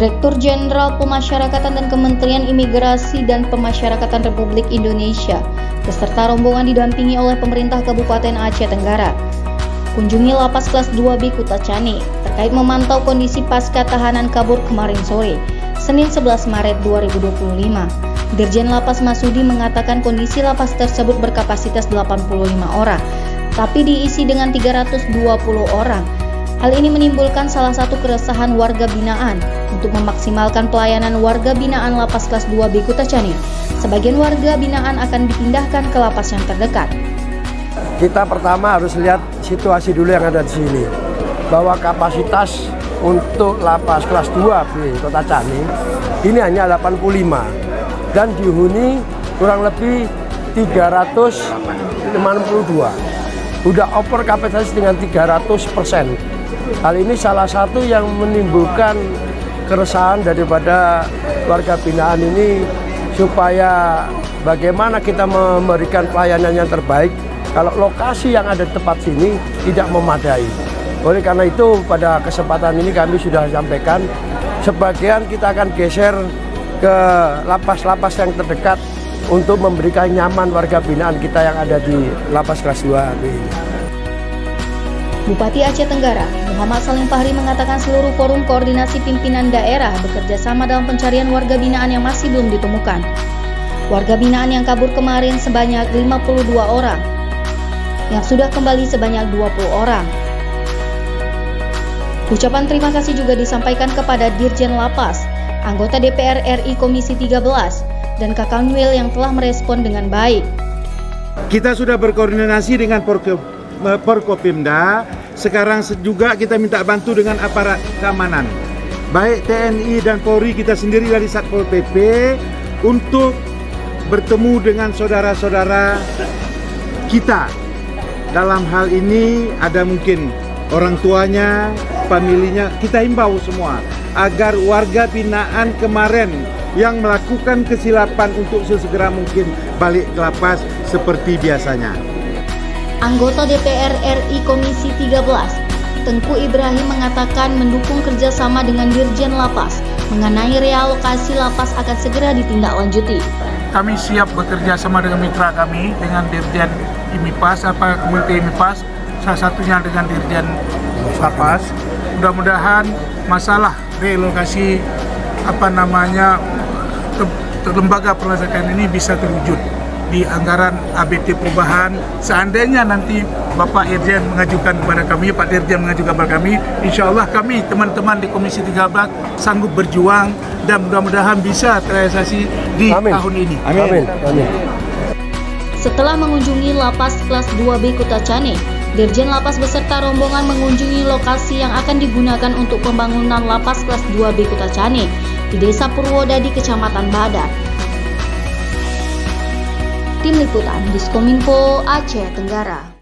Direktur Jenderal Pemasyarakatan dan Kementerian Imigrasi dan Pemasyarakatan Republik Indonesia beserta rombongan didampingi oleh pemerintah Kabupaten Aceh Tenggara kunjungi Lapas Kelas 2B Kutacani terkait memantau kondisi pasca tahanan kabur kemarin sore, Senin 11 Maret 2025. Dirjen Lapas Masudi mengatakan kondisi lapas tersebut berkapasitas 85 orang, tapi diisi dengan 320 orang. Hal ini menimbulkan salah satu keresahan warga binaan. Untuk memaksimalkan pelayanan warga binaan Lapas Kelas 2B Kutacani, sebagian warga binaan akan dipindahkan ke lapas yang terdekat. Kita pertama harus lihat situasi dulu yang ada di sini, bahwa kapasitas untuk Lapas Kelas 2B Kutacani ini hanya 85 dan dihuni kurang lebih 352. Sudah over kapasitas dengan 300%. Hal ini salah satu yang menimbulkan keresahan daripada warga binaan ini, supaya bagaimana kita memberikan pelayanan yang terbaik kalau lokasi yang ada di tempat sini tidak memadai. Oleh karena itu pada kesempatan ini kami sudah sampaikan, sebagian kita akan geser ke lapas-lapas yang terdekat untuk memberikan nyaman warga binaan kita yang ada di Lapas Kelas 2B ini. Bupati Aceh Tenggara, Muhammad Salim Fahri mengatakan seluruh forum koordinasi pimpinan daerah bekerja sama dalam pencarian warga binaan yang masih belum ditemukan. Warga binaan yang kabur kemarin sebanyak 52 orang, yang sudah kembali sebanyak 20 orang. Ucapan terima kasih juga disampaikan kepada Dirjen Lapas, anggota DPR RI Komisi 13, dan Kakanwil yang telah merespon dengan baik. Kita sudah berkoordinasi dengan Porkopimda, sekarang juga kita minta bantu dengan aparat keamanan, baik TNI dan Polri, kita sendiri dari Satpol PP, untuk bertemu dengan saudara-saudara kita. Dalam hal ini ada mungkin orang tuanya, familinya, kita himbau semua agar warga binaan kemarin yang melakukan kesilapan untuk sesegera mungkin balik ke lapas seperti biasanya. Anggota DPR RI Komisi 13, Tengku Ibrahim mengatakan mendukung kerjasama dengan Dirjen Lapas mengenai realokasi lapas akan segera ditindaklanjuti. Kami siap bekerja sama dengan mitra kami, dengan Dirjen IMIPAS, Kementerian IMIPAS, salah satunya dengan Dirjen Lapas. Mudah-mudahan masalah relokasi lembaga perlasakan ini bisa terwujud di anggaran ABT perubahan. Seandainya nanti Bapak Irjen mengajukan kepada kami, Pak Dirjen mengajukan kepada kami, insya Allah kami teman-teman di Komisi 13 sanggup berjuang dan mudah-mudahan bisa terrealisasi di tahun ini. Amin. Amin. Setelah mengunjungi Lapas Kelas 2B Kutacani, Dirjen Lapas beserta rombongan mengunjungi lokasi yang akan digunakan untuk pembangunan Lapas Kelas 2B Kutacani di Desa Purwodadi, Kecamatan Badar. Tim Liputan Diskominfo Aceh Tenggara.